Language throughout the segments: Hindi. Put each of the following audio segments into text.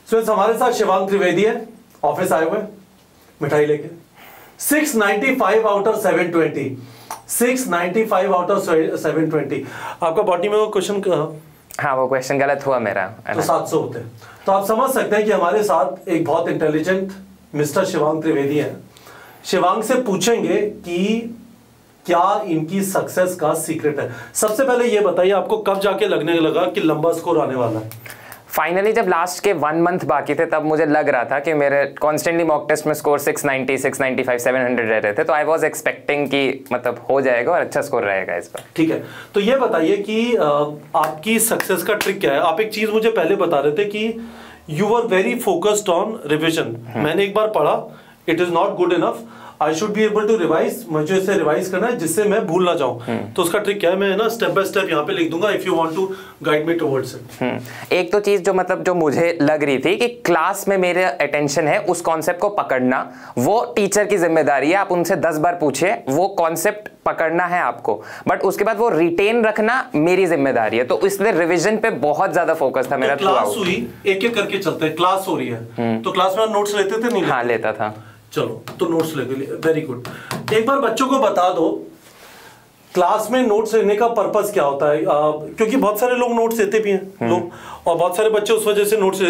स्टूडेंट्स हमारे साथ शिवांग त्रिवेदी है, ऑफिस आए हुए मिठाई लेके। 695 आउट ऑफ 720, 695 आउट ऑफ 720। आपका बॉटनी में वो क्वेश्चन, हाँ वो क्वेश्चन गलत हुआ मेरा, तो 700 होते हैं। तो आप समझ सकते हैं कि हमारे साथ एक बहुत इंटेलिजेंट मिस्टर शिवांग त्रिवेदी है। शिवांग से पूछेंगे कि क्या इनकी सक्सेस का सीक्रेट है। सबसे पहले ये बताइए, आपको कब जाके लगने लगा कि लंबा स्कोर आने वाला है? फाइनली जब लास्ट के 1 मंथ बाकी थे तब मुझे लग रहा था कि मेरे कॉन्स्टेंटली मॉक टेस्ट में स्कोर 690, 695, 700 रह रहे थे, तो आई वाज एक्सपेक्टिंग कि मतलब हो जाएगा और अच्छा स्कोर रहेगा इस बार। ठीक है, तो ये बताइए कि आपकी सक्सेस का ट्रिक क्या है। आप एक चीज मुझे पहले बता रहे थे कि you were very focused on revision. मैंने एक बार पढ़ा, it is not good enough, I should be able to revise, मुझे इसे रिवाइज करना है जिससे मैं भूल ना जाऊं। तो उसका ट्रिक क्या है, मैं ना स्टेप बाय स्टेप यहाँ पे लिख दूंगा, if you want to guide me towards it. एक तो चीज जो मतलब जो मुझे लग रही थी कि क्लास में मेरे अटेंशन है उस कॉन्सेप्ट को पकड़ना, वो टीचर की जिम्मेदारी है। आप उनसे 10 बार पूछे, वो कॉन्सेप्ट पकड़ना है आपको, बट उसके बाद वो रिटेन रखना मेरी जिम्मेदारी है। तो इसलिए रिवीजन पे बहुत ज्यादा फोकस था मेरा। क्लास हुई, एक एक करके चलते हैं। क्लास हो रही है तो क्लास में नोट्स लेते थे नहीं? हाँ लेता था। चलो तो नोट्स लेके लिए, वेरी गुड। एक बार बच्चों को बता दो क्लास में नोट्स लेने का पर्पस क्या होता है, क्योंकि बहुत सारे लोग नोट्स लेते भी हैं लोग, और बहुत सारे बच्चे उस वजह से नोट्स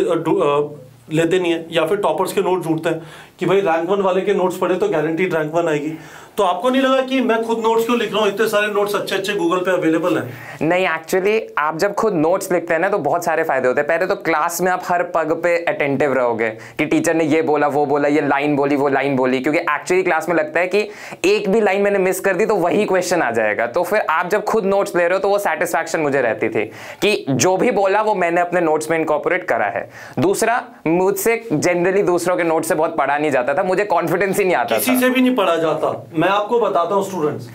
लेते नहीं है, या फिर टॉपर्स के नोट्स ढूंढते हैं कि भाई रैंक 1 वाले के नोट्स पढ़े तो गारंटीड रैंक 1 आएगी। तो आपको नहीं लगा कि मैं खुद नोट्स क्यों लिख रहा हूँ, इतने सारे नोट्स अच्छे अच्छे गूगल पे अवेलेबल हैं? नहीं, एक्चुअली आप जब खुद नोट्स लिखते हैं ना तो बहुत सारे फायदे होते हैं। पहले तो क्लास में आप हर पग पे अटेंटिव रहोगे कि टीचर ने ये बोला, वो बोला, ये लाइन बोली, वो लाइन बोली, क्योंकि एक्चुअली क्लास में लगता है कि एक भी लाइन मैंने मिस कर दी तो वही क्वेश्चन आ जाएगा। तो फिर आप जब खुद नोट्स ले रहे हो तो वो सेटिस्फैक्शन मुझे रहती थी कि जो भी बोला वो मैंने अपने नोट्स में इनकॉर्पोरेट करा है। दूसरा, मुझसे जनरली दूसरों के नोट्स से बहुत पढ़ा नहीं जाता था, मुझे कॉन्फिडेंस ही नहीं आता था। किसी से भी नहीं पढ़ा जाता। मैं आपको बताता हूं स्टूडेंट्स,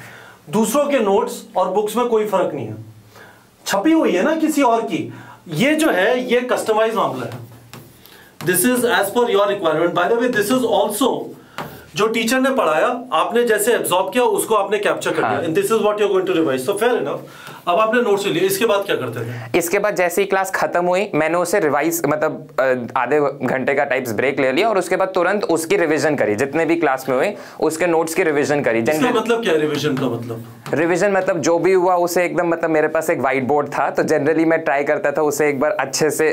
दूसरों के नोट्स और बुक्स में कोई फर्क नहीं है, छपी हुई है ना किसी और की। ये जो है ये कस्टमाइज मामला है, this is as per your requirement. By the way this is also जो टीचर ने पढ़ाया, आपने जैसे एब्जॉर्ब किया उसको आपने कैप्चर कर लिया, and this is what you are going to revise. So fair enough. अब आपने नोट्स ले लिए, इसके बाद क्या करते थे? इसके बाद जैसे ही क्लास खत्म हुई मैंने उसे रिवाइज मतलब आधे घंटे का टाइप्स ब्रेक ले लिया और उसके बाद तुरंत उसकी रिवीजन करी, जितने भी क्लास में हुए उसके नोट्स की रिवीजन करी। इसका मतलब क्या है रिवीजन का मतलब? रिवीजन मतलब जो भी हुआ उसे एकदम, मतलब मेरे पास एक व्हाइट बोर्ड था तो जनरली मैं ट्राई करता था उसे एक बार अच्छे से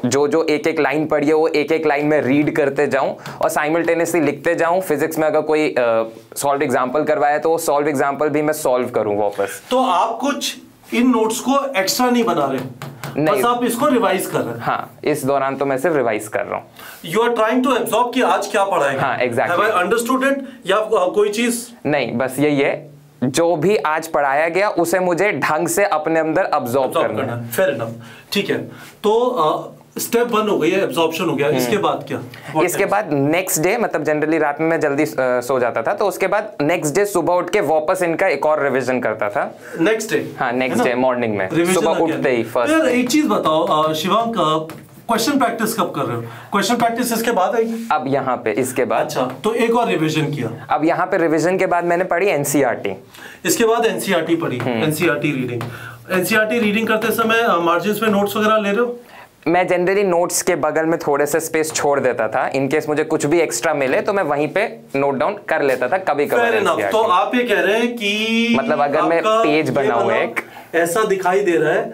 जो जो एक एक लाइन पढ़ी है वो एक एक लाइन में रीड करते जाऊं और साइमल्टेनियसली लिखते जाऊं। फिजिक्स में अगर कोई सॉल्व एग्जांपल करवाया तो सॉल्व एग्जांपल भी मैं सॉल्व करूं वापस। तो आप कुछ इन नोट्स को एक्स्ट्रा नहीं बना रहे, बस आप इसको रिवाइज कर रहे हैं? हाँ, इस दौरान तो मैं सिर्फ रिवाइज कर रहा हूँ। You are trying to absorb कि आज क्या पढ़ाएंगे। हाँ exactly. Have I understood it या कोई चीज नहीं, बस यही है, जो भी आज पढ़ाया गया उसे मुझे ढंग से अपने अंदर अब्सॉर्ब करना है। फेयर इनफ, ठीक है। तो स्टेप 1 हो गई है, एब्जॉर्प्शन हो गया। इसके बाद क्या? इसके बाद नेक्स्ट डे, मतलब जनरली रात में मैं जल्दी सो जाता था, तो उसके बाद नेक्स्ट डे सुबह उठ के वापस इनका एक और रिवीजन करता था। Next day? हाँ नेक्स्ट डे मॉर्निंग में सुबह उठते ही फर्स्ट। यार एक चीज बताओ शिवांग, क्वेश्चन प्रैक्टिस कब कर रहे हो? क्वेश्चन प्रैक्टिस इसके बाद आएगी? अब यहाँ पे इसके बाद। अच्छा, तो एक और रिवीजन किया। अब यहाँ पे रिवीजन के बाद मैंने पढ़ी एनसीईआरटी। इसके बाद एनसीईआरटी पढ़ी, एनसीईआरटी रीडिंग। एनसीईआरटी रीडिंग करते समय मार्जिन्स में नोट्स वगैरह ले रहे हो? मैं जनरली नोट्स के बगल में थोड़े से स्पेस छोड़ देता था, इन केस मुझे कुछ भी एक्स्ट्रा मिले तो मैं वहीं पे नोट डाउन कर लेता था कभी कभी। तो आप ये कह रहे हैं कि मतलब अगर मैं पेज बनाऊं एक ऐसा दिखाई दे रहा है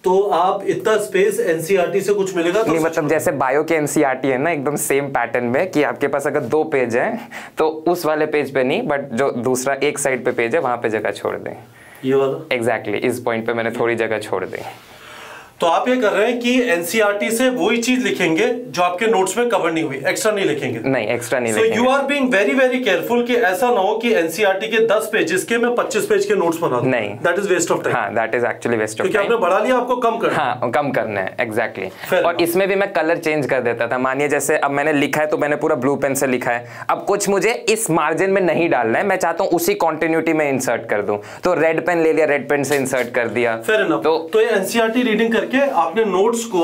तो आप इतना स्पेस एनसीईआरटी से कुछ मिलेगा तो नहीं, मतलब जैसे बायो के एनसीईआरटी है ना एकदम सेम पैटर्न में कि आपके पास अगर 2 पेज हैं तो उस वाले पेज पे नहीं, बट जो दूसरा एक साइड पे पेज है वहां पे जगह छोड़ दें। ये वाला एग्जैक्टली इस पॉइंट पे मैंने थोड़ी जगह छोड़ दी। तो आप ये कर रहे हैं कि एनसीईआरटी से वही चीज लिखेंगे जो आपके नोट्स में कवर नहीं हुई, एक्स्ट्रा नहीं लिखेंगे? नहीं, एक्स्ट्रा नहीं लिखेंगे। So you are being very very careful कि ऐसा ना हो कि एनसीईआरटी के 10 पेजेस के मैं 25 पेज के नोट्स बना दूं। नहीं, that is waste of time. हाँ, that is actually waste of time, क्योंकि आपने बढ़ा लिया, आपको कम करना है। हाँ, कम करना है एग्जैक्टली। और इसमें भी मैं कलर चेंज कर देता था। मानिए जैसे अब मैंने लिखा है तो मैंने पूरा ब्लू पेन से लिखा है, अब कुछ मुझे इस मार्जिन में नहीं डालना है, मैं चाहता हूँ उसी कॉन्टिन्यूटी में इंसर्ट कर दूं, तो रेड पेन ले लिया, रेड पेन से इंसर्ट कर दिया। Fair enough. तो ये एनसीईआरटी रीडिंग करके आपने नोट्स को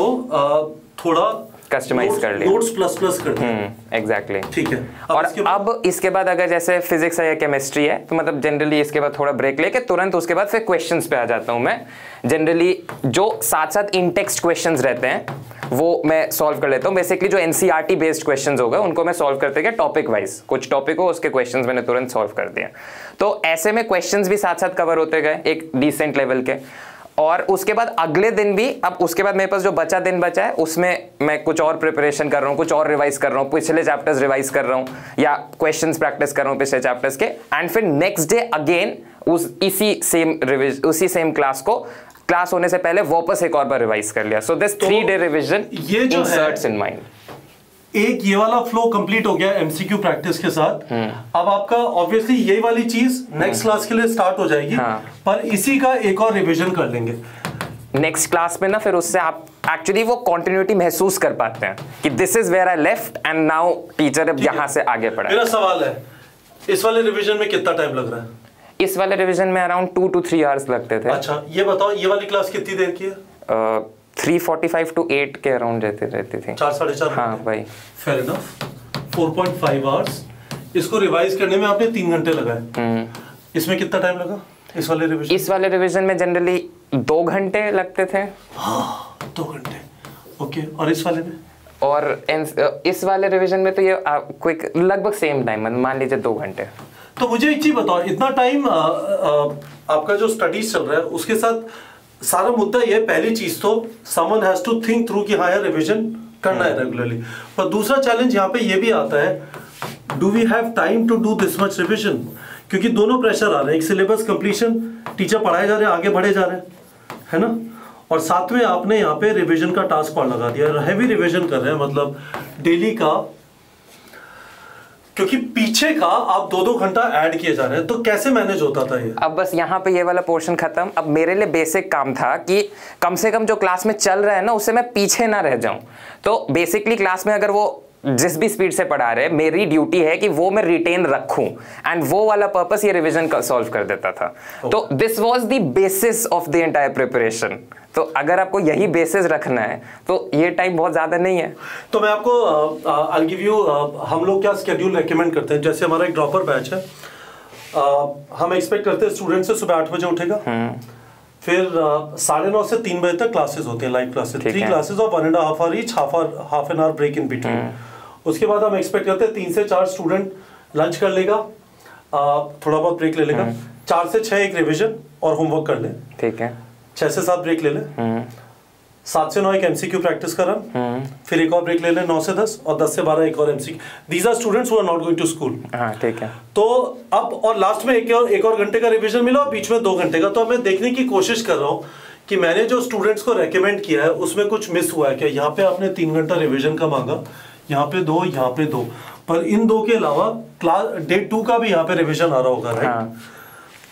थोड़ा कस्टमाइज कर लिया, नोट्स प्लस प्लस कर दिया। एग्जैक्टली, ठीक है। और अब इसके बाद अगर जैसे फिजिक्स है या केमिस्ट्री है तो मतलब जनरली इसके बाद थोड़ा ब्रेक लेके तुरंत उसके बाद फिर क्वेश्चंस पे आ जाता हूं मैं। जनरली जो साथ साथ इन टेक्स्ट क्वेश्चंस रहते हैं वो मैं सॉल्व कर लेता हूँ। बेसिकली जो एनसीईआरटी बेस्ड क्वेश्चंस हो गए उनको मैं सॉल्व करते गया टॉपिक वाइज, कुछ टॉपिक हो उसके क्वेश्चंस मैंने तुरंत सॉल्व कर दिए। तो ऐसे में क्वेश्चंस भी साथ साथ कवर होते गए एक डिसेंट लेवल के। और उसके बाद अगले दिन भी, अब उसके बाद मेरे पास जो दिन बचा है उसमें मैं कुछ और प्रिपरेशन कर रहा हूँ, कुछ और रिवाइज कर रहा हूँ, पिछले चैप्टर्स रिवाइज कर रहा हूँ या क्वेश्चंस प्रैक्टिस कर रहा हूँ पिछले चैप्टर्स के। एंड फिर नेक्स्ट डे अगेन उसी सेम क्लास होने से पहले वापस एक और बार रिवाइज कर लिया। सो दिस 3 डे रिवीजन ये जो इंसर्ट्स इन माइंड। एक ये वाला फ्लो कंप्लीट हो गया एमसीक्यू प्रैक्टिस के साथ। अब आपका ऑब्वियसली यही वाली चीज नेक्स्ट क्लास के लिए स्टार्ट हो जाएगी। पर इसी का एक और रिवीजन कर लेंगे नेक्स्ट क्लास में ना। फिर उससे आप एक्चुअली वो कंटिन्यूटी महसूस कर पाते हैं कि this is where I left and now teacher अब यहां से आगे बढ़ा। मेरा सवाल है, इस वाले रिवीजन में कितना टाइम लग रहा है? इस वाले रिवीजन में अराउंड 2 to 3 आवर्स लगते थे। अच्छा ये बताओ, ये वाली क्लास कितनी देर की है? 3:45 to 8 के अराउंड रहती थी। 4-4.5 हाँ भाई। Fair enough. 4.5 आवर्स। इसको रिवाइज करने में आपने 3 घंटे लगाए। इसमें कितना टाइम लगा इस वाले रिवीजन? इस वाले रिवीजन में जनरली 2 घंटे लगते थे। हाँ 2 घंटे। ओके, और इस वाले में? और इस वाले रिवीजन में तो ये क्विक लगभग सेम टाइम, मान लीजिए 2 घंटे। तो मुझे एक चीज बताओ, इतना टाइम आपका जो स्टडीज चल रहा है उसके साथ सारा मुद्दा ये, पहली चीज तो someone has to think through कि हाँ यार रिवीजन करना है रेगुलरली। पर दूसरा चैलेंज यहाँ पे ये भी आता है, do we have time to do this much revision? क्योंकि दोनों प्रेशर आ रहे हैं, एक सिलेबस कंप्लीशन, टीचर पढ़ाए जा रहे हैं, आगे बढ़े जा रहे हैं, है ना, और साथ में आपने यहाँ पे रिवीजन का टास्क और लगा दिया, हैवी रिवीजन कर रहे हैं, मतलब डेली का, क्योंकि पीछे का आप 2-2 घंटा ऐड किए जा रहे हैं। तो कैसे मैनेज होता था ये? अब बस यहाँ पे ये वाला पोर्शन खत्म। अब मेरे लिए बेसिक काम था कि कम से कम जो क्लास में चल रहा है ना उससे मैं पीछे ना रह जाऊं। तो बेसिकली क्लास में अगर वो जिस भी स्पीड से पढ़ा रहे, मेरी ड्यूटी है कि वो मैं रिटेन रखूं, एंड वो वाला पर्पस ये रिवीजन सॉल्व कर देता था। तो this was the basis of the entire preparation. तो अगर आपको यही बेसिस रखना है तो ये टाइम बहुत ज्यादा नहीं है। तो मैं आपको आई गिव यू, हम लोग क्या स्केड्यूल रेकमेंड करते हैं, जैसे हमारा एक ड्रॉपर बैच है, हम एक्सपेक्ट करते हैं स्टूडेंट से सुबह 8 बजे उठेगा, फिर 9:30 से 3 बजे तक क्लासेस होती हैं, live classes, 3 classes of 1.5 hour each, half an hour break in between. उसके बाद हम एक्सपेक्ट करते हैं 3 से 4 स्टूडेंट लंच कर लेगा, थोड़ा बहुत ब्रेक ले लेगा, 4 से 6 एक रिवीजन और होमवर्क कर ले, ठीक है, 6 से 7 ब्रेक ले ले, 7 से 9 एक एमसीक्यू प्रैक्टिस कर रहा, फिर एक और ब्रेक ले ले 9 से 10, और 10 से 12 एक और MCQ. These are students who are not going to school. हाँ ठीक है। तो अब और लास्ट में एक और घंटे का रिवीजन मिला और बीच में 2 घंटे का। तो मैं देखने की कोशिश कर रहा हूँ कि मैंने जो स्टूडेंट्स को रेकमेंड किया है उसमें कुछ मिस हुआ है क्या। यहाँ पे आपने 3 घंटा रिवीजन का मांगा, यहाँ पे 2, यहाँ पे 2, पर इन 2 के अलावा क्लास डे 2 का भी यहाँ पे रिवीजन आ रहा होगा, राइट? हाँ।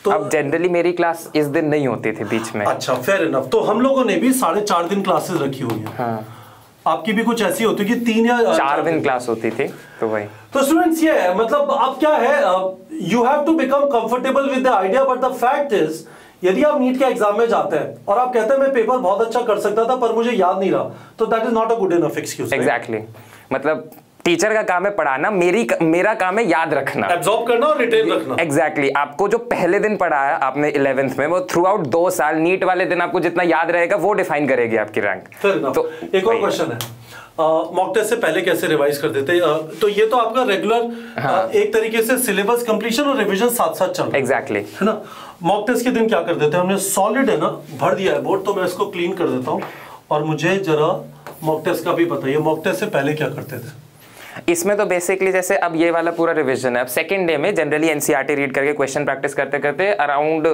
तो अब जनरली मेरी क्लास इस दिन नहीं होती थी बीच में। अच्छा, फेयर इनफ। तो हम लोगों ने भी 4.5 दिन क्लासेस रखी हुई है। हाँ। आपकी भी कुछ ऐसी होती है कि 3 या 4 दिन क्लास होती थी, तो वही। तो स्टूडेंट्स ये है, मतलब अब क्या है, you have to become comfortable with the idea, but the fact is यदि आप नीट के एग्जाम में जाते हैं और आप कहते हैं मैं पेपर बहुत अच्छा कर सकता था पर मुझे याद नहीं रहा, तो that is not a good enough excuse. Exactly, मतलब टीचर का काम है पढ़ाना, मेरा काम है याद रखना, एब्जॉर्ब करना और रिटेन रखना। एग्जैक्टली। आपको जो पहले दिन पढ़ाया आपने 11th में, वो थ्रू आउट 2 साल नीट वाले दिन आपको जितना याद रहेगा वो डिफाइन करेगी आपकी रैंक। तो एक और क्वेश्चन है, मॉक टेस्ट से पहले कैसे रिवाइज कर देते? तो ये तो आपका रेगुलर एक तरीके से सिलेबस कंप्लीशन और रिवीजन साथ साथ चल रहा है। एग्जैक्टली, है ना। मॉक टेस्ट के दिन क्या कर देते हैं, हमने सॉलिड है ना भर दिया है बोर्ड, तो मैं इसको क्लीन कर देता हूँ और मुझे जरा मॉक टेस्ट का भी बताइए, मॉक टेस्ट से पहले क्या करते थे? इसमें तो बेसिकली जैसे अब ये वाला पूरा रिवीजन है, अब सेकेंड डे में जनरली एनसीईआरटी रीड करके क्वेश्चन प्रैक्टिस करते करते अराउंड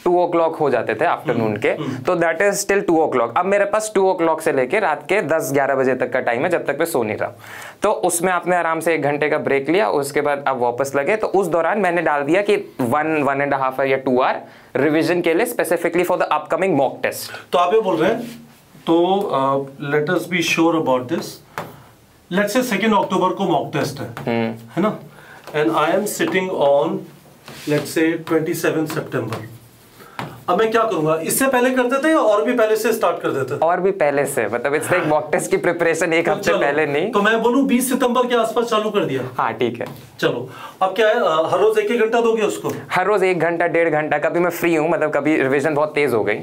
2 o'clock हो जाते थे आफ्टरनून के, तो दैट इज टिल 2 o'clock। अब मेरे पास 2 o'clock से लेके रात के 10-11 बजे तक का टाइम है, जब तक मैं सो नहीं रहा। तो उसमें आपने आराम से 1 घंटे का ब्रेक लिया, उसके बाद आप वापस लगे, तो उस दौरान मैंने डाल दिया कि 1.5 या 2 आवर रिविजन के लिए specifically for the upcoming mock test. तो आप ये बोल रहे हैं, तो let us be sure about this, let's say 2 अक्टूबर को मॉक टेस्ट है ना, and I am sitting on let's say 27 सितंबर। अब मैं क्या करूंगा, इससे पहले करते थे या और भी पहले से स्टार्ट कर देते थे? और भी पहले से, मतलब इट्स लाइक मॉक टेस्ट की प्रिपरेशन 1 हफ्ते पहले नहीं। तो मैं बोलूं 20 सितंबर के आसपास चालू कर दिया। हाँ ठीक है, चलो। अब क्या है, हर रोज 1-1 घंटा दोगे उसको? हर रोज 1 घंटा 1.5 घंटा, कभी मैं फ्री हूँ, मतलब कभी रिवीजन बहुत तेज हो गई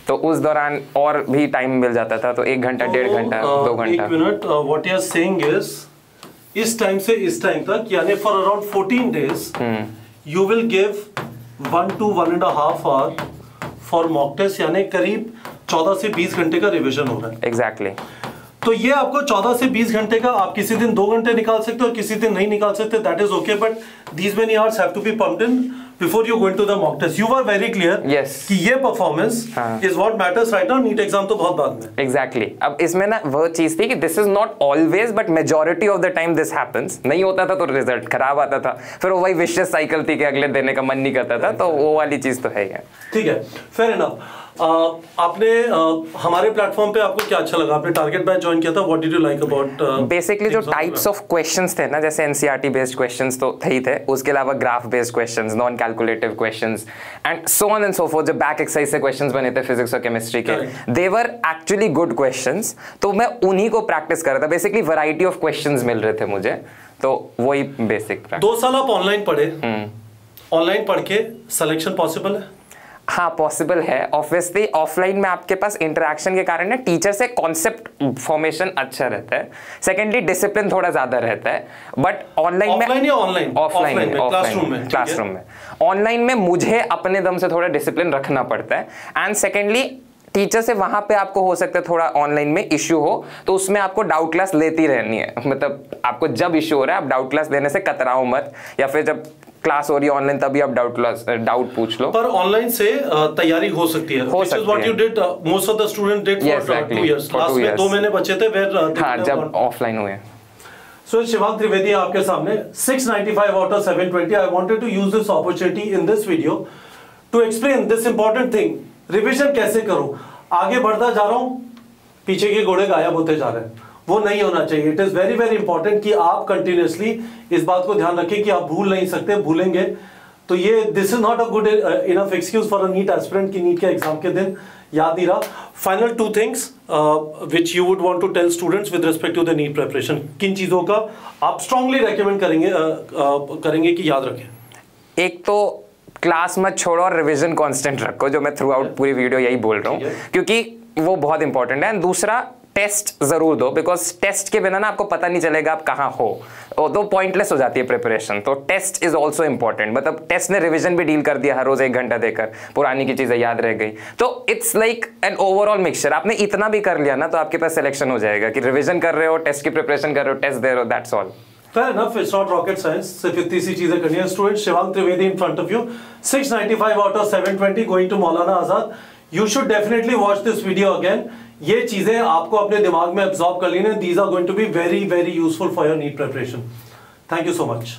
तो उस दौरान और भी टाइम मिल जाता था, तो 1 घंटा 1.5 घंटा 2 घंटा। 1 मिनट, what you are saying is इस टाइम से इस टाइम तक यानी for around 14 days you will give 1 to 1.5 hour for mock test, यानी करीब 14 से 20 घंटे का रिवीजन हो रहा है। एग्जैक्टली। तो ये आपको 14 से 20 घंटे का, आप किसी दिन 2 घंटे निकाल सकते हो और किसी दिन नहीं निकाल सकते, that is okay, but these many hours have to be pumped in before you going to the mock test. You are very clear कि ये performance is what matters right now, NEET exam तो बहुत बाद में। एग्जैक्टली। अब इसमें ना वो चीज थी कि this is not always but majority of the time this happens. नहीं होता था तो रिजल्ट खराब आता था, फिर वो वही विशियस साइकिल थी कि अगले देने का मन नहीं करता था, तो वो वाली चीज तो है ही। ठीक है, फेयर इनफ। आपने हमारे प्लेटफॉर्म पे आपको क्या अच्छा लगा? आपने टारगेट बैच ज्वाइन किया था, what did you like about? Basically जो टाइप्स ऑफ क्वेश्चंस थे ना, जैसे एनसीईआरटी बेस्ड क्वेश्चंस तो थे ही थे, उसके अलावा graph based questions, non calculative questions and so on and so fourth, जो बैक एक्सरसाइज से क्वेश्चंस बने थे फिजिक्स और केमिस्ट्री के, दे वर एक्चुअली गुड क्वेश्चंस। तो मैं उन्हीं को प्रैक्टिस कर रहा था। बेसिकली वैरायटी ऑफ क्वेश्चंस मिल रहे थे मुझे, तो वही बेसिक। 2 साल आप ऑनलाइन पढ़े, ऑनलाइन पढ़ के सिलेक्शन पॉसिबल है? हाँ पॉसिबल है। ऑब्वियसली ऑफलाइन में आपके पास इंटरेक्शन के कारण ना टीचर से कॉन्सेप्ट फॉर्मेशन अच्छा रहता है, सेकेंडली डिसिप्लिन थोड़ा ज्यादा रहता है, बट ऑनलाइन में क्लासरूम में ऑनलाइन में मुझे अपने दम से थोड़ा डिसिप्लिन रखना पड़ता है, एंड सेकेंडली टीचर से वहां पे आपको हो सकता है थोड़ा ऑनलाइन में इश्यू हो, तो उसमें आपको डाउट क्लास लेती रहनी है। मतलब आपको जब इश्यू हो रहा है आप डाउट क्लास लेने से कतराओ मत, या फिर जब क्लास हो रही है ऑनलाइन तभी आप डाउट पूछ लो। पर ऑनलाइन से तैयारी हो सकती है, हो सकती what you did, most of the student did for 2 years. Class में 2 महीने बचे थे, हाँ, जब ऑफलाइन हुए। So शिवांग त्रिवेदी आपके सामने 695 out of 720. I wanted to use this opportunity in this video to explain this important thing. Revision कैसे करूं? आगे बढ़ता जा रहा हूं, पीछे के घोड़े गायब होते जा रहे हैं, वो नहीं होना चाहिए। It is very very important कि आप कंटिन्यूअसली इस बात को ध्यान रखें कि आप भूल नहीं सकते, भूलेंगे तो ये this is not a good enough excuse for a NEET aspirant की नीट के एग्जाम के दिन याद नहीं रहा। Final 2 things which you would want to tell students with respect to the NEET preparation, किन चीजों का आप स्ट्रांगली रेकमेंड करेंगे कि याद रखें? एक तो क्लास मत छोड़ो और रिवीजन कांस्टेंट रखो, जो मैं थ्रू आउट पूरी वीडियो यही बोल रहा हूँ, क्योंकि वो बहुत इंपॉर्टेंट है। दूसरा, टेस्ट जरूर दो, बिकॉज टेस्ट के बिना ना आपको पता नहीं चलेगा आप कहाँ हो, तो पॉइंटलेस हो जाती है प्रिपरेशन। तो टेस्ट इज ऑल्सो इंपॉर्टेंट। मतलब टेस्ट ने रिवीजन भी डील कर दिया, हर रोज 1 घंटा देकर पुरानी की चीजें याद रह गई। तो it's like an overall mixture. आपने इतना भी कर लिया ना तो आपके पास सिलेक्शन हो जाएगा कि रिवीजन कर रहे हो, टेस्ट की प्रिपरेशन कर रहे हो, टेस्ट दे रहे हो, that's all. Fair enough, it's not rocket science. सिर्फ इतनी सी चीजें करनी है। Student Shivang Trivedi in front of you, 695 out of 720 going to Maulana Azad. You should definitely watch this video again. ये चीजें आपको अपने दिमाग में absorb कर लेनी है. These are going to be very very useful for your NEET preparation. Thank you so much.